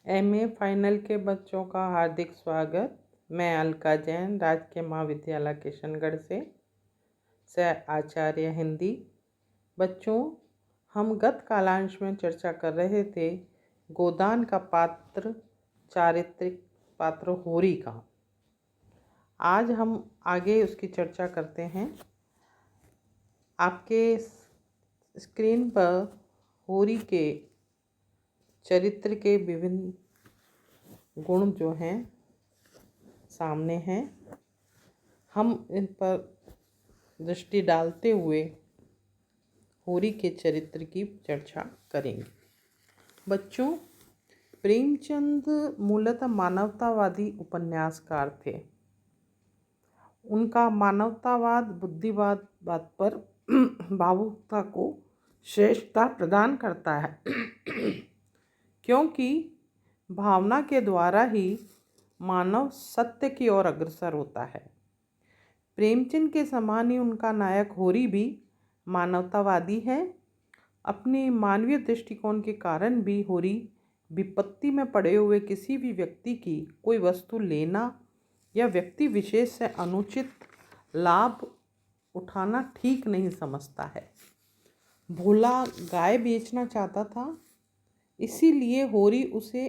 MA final के बच्चों का हार्दिक स्वागत। मैं अलका जैन, राजकीय महाविद्यालय किशनगढ़ से आचार्य हिंदी। बच्चों, हम गत कालांश में चर्चा कर रहे थे गोदान का पात्र, चारित्रिक पात्र होरी का। आज हम आगे उसकी चर्चा करते हैं। आपके स्क्रीन पर होरी के चरित्र के विभिन्न गुण जो हैं सामने हैं। हम इन पर दृष्टि डालते हुए होरी के चरित्र की चर्चा करेंगे। बच्चों, प्रेमचंद मूलतः मानवतावादी उपन्यासकार थे। उनका मानवतावाद बुद्धिवाद बात पर भावुकता को श्रेष्ठता प्रदान करता है क्योंकि भावना के द्वारा ही मानव सत्य की ओर अग्रसर होता है। प्रेमचंद के समान ही उनका नायक होरी भी मानवतावादी है। अपने मानवीय दृष्टिकोण के कारण भी होरी विपत्ति में पड़े हुए किसी भी व्यक्ति की कोई वस्तु लेना या व्यक्ति विशेष से अनुचित लाभ उठाना ठीक नहीं समझता है। भोला गाय बेचना चाहता था, इसीलिए होरी उसे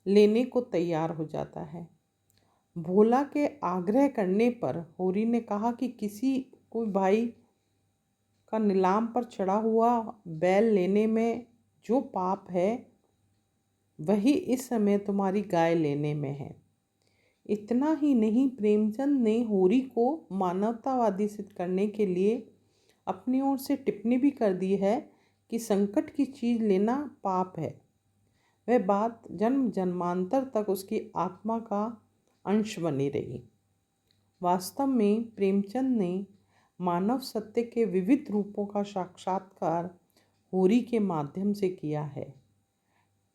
लेने को तैयार हो जाता है। भोला के आग्रह करने पर होरी ने कहा कि किसी कोई भाई का नीलाम पर चढ़ा हुआ बैल लेने में जो पाप है वही इस समय तुम्हारी गाय लेने में है। इतना ही नहीं, प्रेमचंद ने होरी को मानवतावादी सिद्ध करने के लिए अपनी ओर से टिप्पणी भी कर दी है कि संकट की चीज़ लेना पाप है। वह बात जन्म जन्मांतर तक उसकी आत्मा का अंश बनी रही। वास्तव में प्रेमचंद ने मानव सत्य के विविध रूपों का साक्षात्कार होरी के माध्यम से किया है।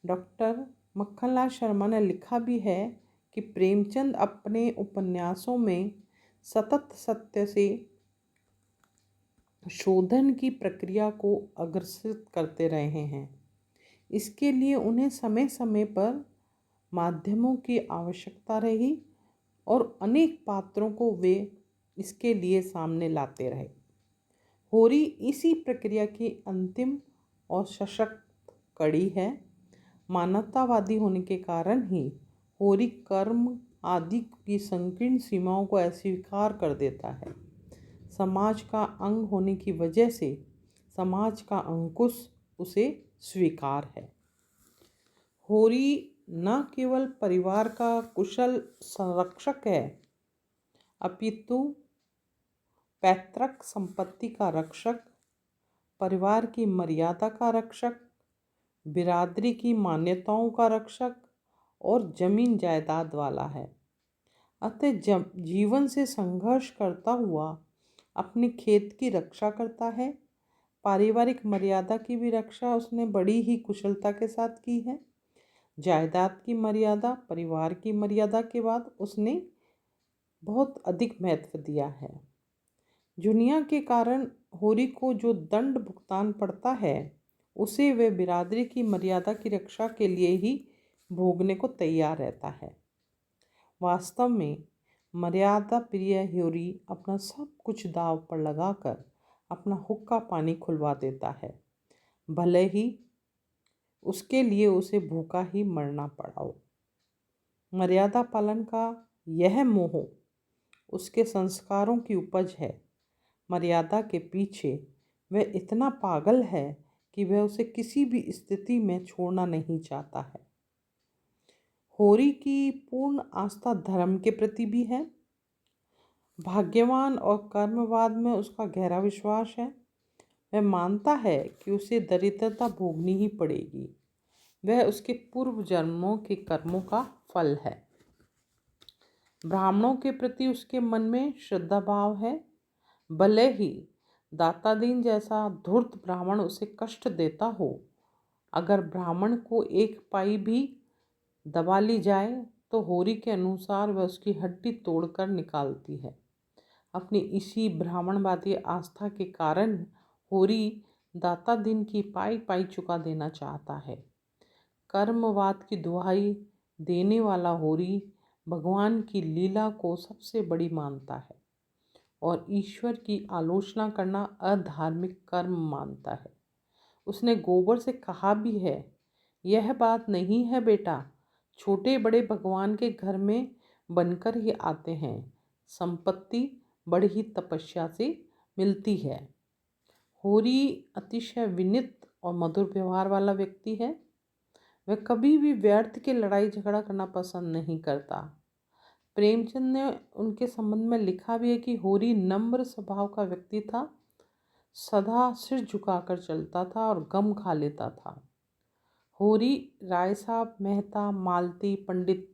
डॉक्टर मक्खनलाल शर्मा ने लिखा भी है कि प्रेमचंद अपने उपन्यासों में सतत सत्य से शोधन की प्रक्रिया को अग्रसित करते रहे हैं। इसके लिए उन्हें समय समय पर माध्यमों की आवश्यकता रही और अनेक पात्रों को वे इसके लिए सामने लाते रहे। होरी इसी प्रक्रिया की अंतिम और सशक्त कड़ी है। मानवतावादी होने के कारण ही होरी कर्म आदि की संकीर्ण सीमाओं को अस्वीकार कर देता है। समाज का अंग होने की वजह से समाज का अंकुश उसे स्वीकार है। होरी न केवल परिवार का कुशल संरक्षक है, अपितु पैतृक संपत्ति का रक्षक, परिवार की मर्यादा का रक्षक, बिरादरी की मान्यताओं का रक्षक और जमीन जायदाद वाला है। अतः जीवन से संघर्ष करता हुआ अपने खेत की रक्षा करता है। पारिवारिक मर्यादा की भी रक्षा उसने बड़ी ही कुशलता के साथ की है। जायदाद की मर्यादा, परिवार की मर्यादा के बाद उसने बहुत अधिक महत्व दिया है। जुनिया के कारण होरी को जो दंड भुगतान पड़ता है उसे वे बिरादरी की मर्यादा की रक्षा के लिए ही भोगने को तैयार रहता है। वास्तव में मर्यादा प्रिय होरी अपना सब कुछ दांव पर लगाकर अपना हुक्का पानी खुलवा देता है, भले ही उसके लिए उसे भूखा ही मरना पड़ा हो। मर्यादा पालन का यह मोह उसके संस्कारों की उपज है। मर्यादा के पीछे वह इतना पागल है कि वह उसे किसी भी स्थिति में छोड़ना नहीं चाहता है। होरी की पूर्ण आस्था धर्म के प्रति भी है। भाग्यवान और कर्मवाद में उसका गहरा विश्वास है। वह मानता है कि उसे दरिद्रता भोगनी ही पड़ेगी। वह उसके पूर्व जन्मों के कर्मों का फल है। ब्राह्मणों के प्रति उसके मन में श्रद्धा भाव है। भले ही दातादीन जैसा धूर्त ब्राह्मण उसे कष्ट देता हो, अगर ब्राह्मण को एक पाई भी दबा ली जाए तो होरी के अनुसार वह उसकी हड्डी तोड़कर निकालती है। अपनी इसी ब्राह्मणवादी आस्था के कारण होरी दातादीन की पाई पाई चुका देना चाहता है। कर्मवाद की दुहाई देने वाला होरी भगवान की लीला को सबसे बड़ी मानता है और ईश्वर की आलोचना करना अधार्मिक कर्म मानता है। उसने गोबर से कहा भी है, यह बात नहीं है बेटा, छोटे बड़े भगवान के घर में बनकर ही आते हैं, संपत्ति बड़ी तपस्या से मिलती है। होरी अतिशय विनीत और मधुर व्यवहार वाला व्यक्ति है। वह कभी भी व्यर्थ की लड़ाई झगड़ा करना पसंद नहीं करता। प्रेमचंद ने उनके संबंध में लिखा भी है कि होरी नम्र स्वभाव का व्यक्ति था, सदा सिर झुकाकर चलता था और गम खा लेता था। होरी राय साहब, मेहता, मालती, पंडित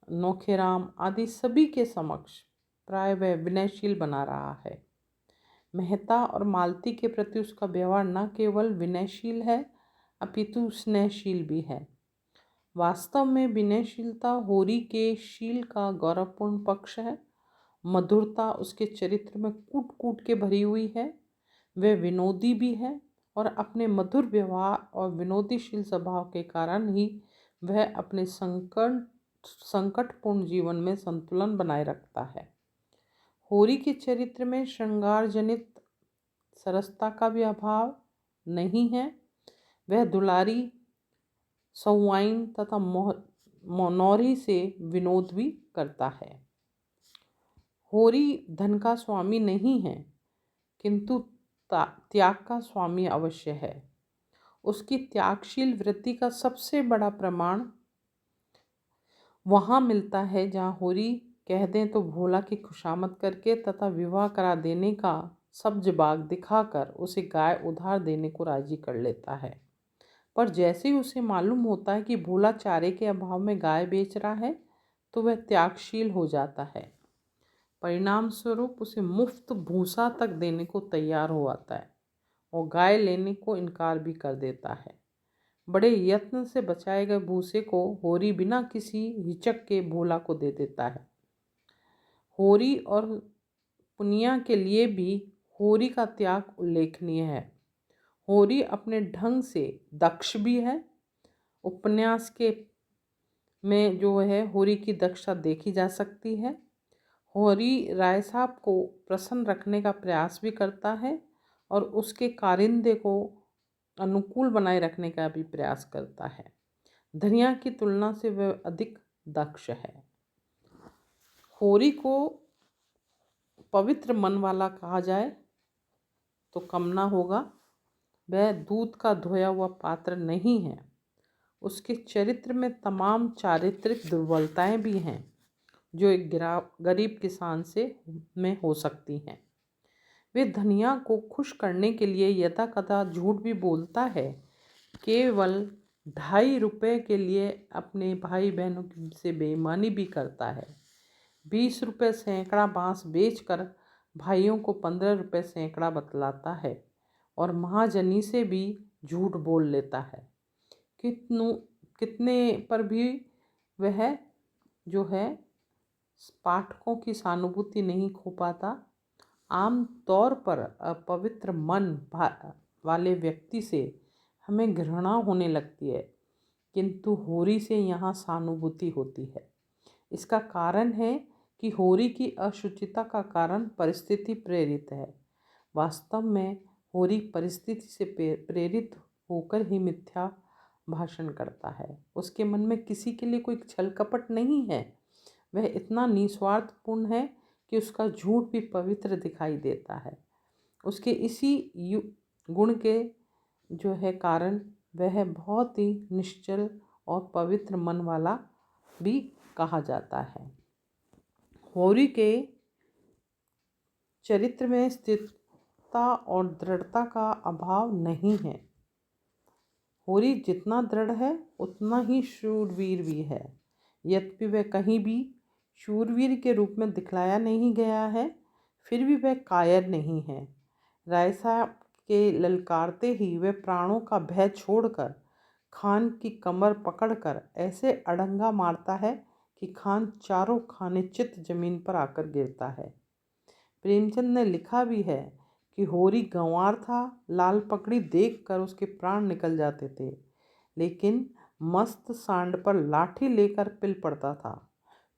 नौखेराम आदि सभी के समक्ष प्राय वह विनयशील बना रहा है। मेहता और मालती के प्रति उसका व्यवहार न केवल विनयशील है अपितु स्नेहशील भी है। वास्तव में विनयशीलता होरी के शील का गौरवपूर्ण पक्ष है। मधुरता उसके चरित्र में कूट कूट के भरी हुई है। वह विनोदी भी है और अपने मधुर व्यवहार और विनोदीशील स्वभाव के कारण ही वह अपने संकटपूर्ण जीवन में संतुलन बनाए रखता है। होरी के चरित्र में श्रृंगार जनित सरसता का भी अभाव नहीं है। वह दुलारी, सौवाइन तथा मनौरी से विनोद भी करता है। होरी धन का स्वामी नहीं है, किंतु त्याग का स्वामी अवश्य है। उसकी त्यागशील वृत्ति का सबसे बड़ा प्रमाण वहाँ मिलता है जहाँ होरी कह दें तो भोला की खुशामद करके तथा विवाह करा देने का सब्ज बाग दिखाकर उसे गाय उधार देने को राजी कर लेता है। पर जैसे ही उसे मालूम होता है कि भोला चारे के अभाव में गाय बेच रहा है तो वह त्यागशील हो जाता है। परिणाम स्वरूप उसे मुफ्त भूसा तक देने को तैयार हो आता है और गाय लेने को इनकार भी कर देता है। बड़े यत्न से बचाए गए भूसे को होरी बिना किसी हिचक के भोला को दे देता है। होरी और पुनिया के लिए भी होरी का त्याग उल्लेखनीय है। होरी अपने ढंग से दक्ष भी है। उपन्यास के में जो है होरी की दक्षता देखी जा सकती है। होरी राय साहब को प्रसन्न रखने का प्रयास भी करता है और उसके कारिंदे को अनुकूल बनाए रखने का भी प्रयास करता है। धनिया की तुलना से वह अधिक दक्ष है। होरी को पवित्र मन वाला कहा जाए तो कम ना होगा। वह दूध का धोया हुआ पात्र नहीं है। उसके चरित्र में तमाम चारित्रिक दुर्बलताएं भी हैं जो एक गरीब किसान में हो सकती हैं। वे धनिया को खुश करने के लिए यदा कदा झूठ भी बोलता है। केवल 2.5 रुपये के लिए अपने भाई बहनों से बेईमानी भी करता है। 20 रुपये सैकड़ा बांस बेचकर भाइयों को 15 रुपये सैकड़ा बतलाता है और महाजनी से भी झूठ बोल लेता है। कितने पर भी वह जो है पाठकों की सहानुभूति नहीं खो पाता। आम तौर पर अपवित्र मन वाले व्यक्ति से हमें घृणा होने लगती है, किंतु होरी से यहाँ सहानुभूति होती है। इसका कारण है कि होरी की अशुचिता का कारण परिस्थिति प्रेरित है। वास्तव में होरी परिस्थिति से प्रेरित होकर ही मिथ्या भाषण करता है। उसके मन में किसी के लिए कोई छल कपट नहीं है। वह इतना निस्वार्थपूर्ण है कि उसका झूठ भी पवित्र दिखाई देता है। उसके इसी गुण के जो है कारण वह बहुत ही निश्चल और पवित्र मन वाला भी कहा जाता है। होरी के चरित्र में स्थिरता और दृढ़ता का अभाव नहीं है। होरी जितना दृढ़ है उतना ही शूरवीर भी है। यद्यपि वह कहीं भी शूरवीर के रूप में दिखलाया नहीं गया है, फिर भी वह कायर नहीं है। राय साहब के ललकारते ही वह प्राणों का भय छोड़कर खान की कमर पकड़कर ऐसे अड़ंगा मारता है कि खान चारों खाने चित जमीन पर आकर गिरता है। प्रेमचंद ने लिखा भी है कि होरी गंवार था। लाल पगड़ी देखकर उसके प्राण निकल जाते थे, लेकिन मस्त सांड पर लाठी लेकर पिल पड़ता था।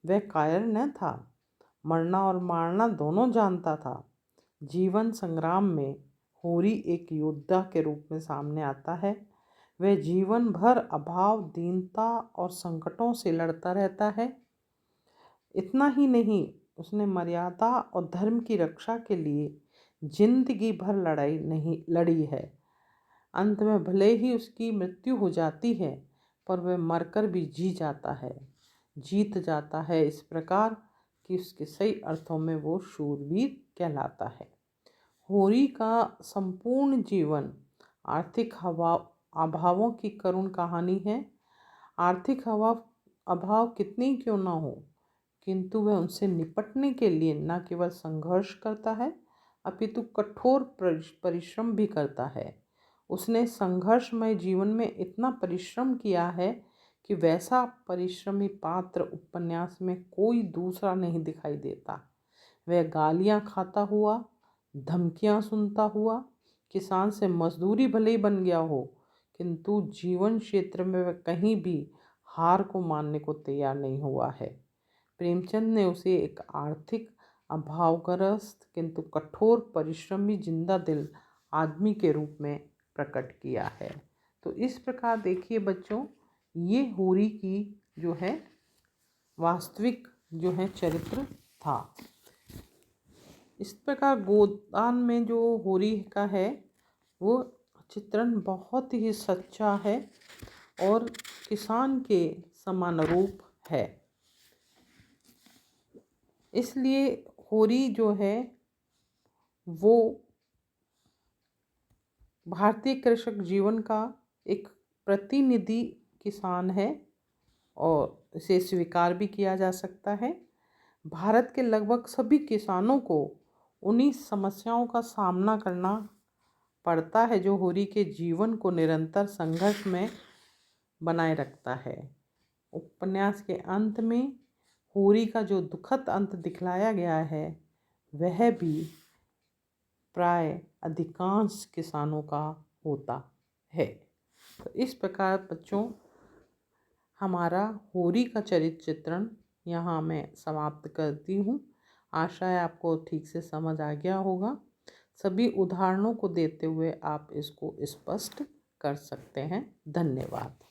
वह कायर न था, मरना और मारना दोनों जानता था। जीवन संग्राम में होरी एक योद्धा के रूप में सामने आता है। वह जीवन भर अभाव, दीनता और संकटों से लड़ता रहता है। इतना ही नहीं, उसने मर्यादा और धर्म की रक्षा के लिए जिंदगी भर लड़ाई नहीं लड़ी है। अंत में भले ही उसकी मृत्यु हो जाती है, पर वह मरकर भी जीत जाता है इस प्रकार कि उसके सही अर्थों में वो शूरवीर कहलाता है। होरी का संपूर्ण जीवन आर्थिक अभावों की करुण कहानी है। आर्थिक अभाव कितनी क्यों ना हो, किंतु वह उनसे निपटने के लिए न केवल संघर्ष करता है, अपितु कठोर परिश्रम भी करता है। उसने संघर्षमय जीवन में इतना परिश्रम किया है कि वैसा परिश्रमी पात्र उपन्यास में कोई दूसरा नहीं दिखाई देता। वह गालियाँ खाता हुआ, धमकियाँ सुनता हुआ, किसान से मजदूरी भले ही बन गया हो, किंतु जीवन क्षेत्र में वह कहीं भी हार को मानने को तैयार नहीं हुआ है। प्रेमचंद ने उसे एक आर्थिक अभावग्रस्त किंतु कठोर परिश्रमी जिंदा दिल आदमी के रूप में प्रकट किया है। तो इस प्रकार देखिए बच्चों, ये होरी की जो है वास्तविक जो है चरित्र था। इस प्रकार गोदान में जो होरी का है वो चित्रण बहुत ही सच्चा है और किसान के समानुरूप है। इसलिए होरी जो है वो भारतीय कृषक जीवन का एक प्रतिनिधि किसान है और इसे स्वीकार भी किया जा सकता है। भारत के लगभग सभी किसानों को उन्हीं समस्याओं का सामना करना पड़ता है जो होरी के जीवन को निरंतर संघर्ष में बनाए रखता है। उपन्यास के अंत में होरी का जो दुखद अंत दिखलाया गया है वह भी प्राय अधिकांश किसानों का होता है। तो इस प्रकार बच्चों हमारा होरी का चरित्र चित्रण यहाँ मैं समाप्त करती हूँ। आशा है आपको ठीक से समझ आ गया होगा। सभी उदाहरणों को देते हुए आप इसको स्पष्ट कर सकते हैं। धन्यवाद।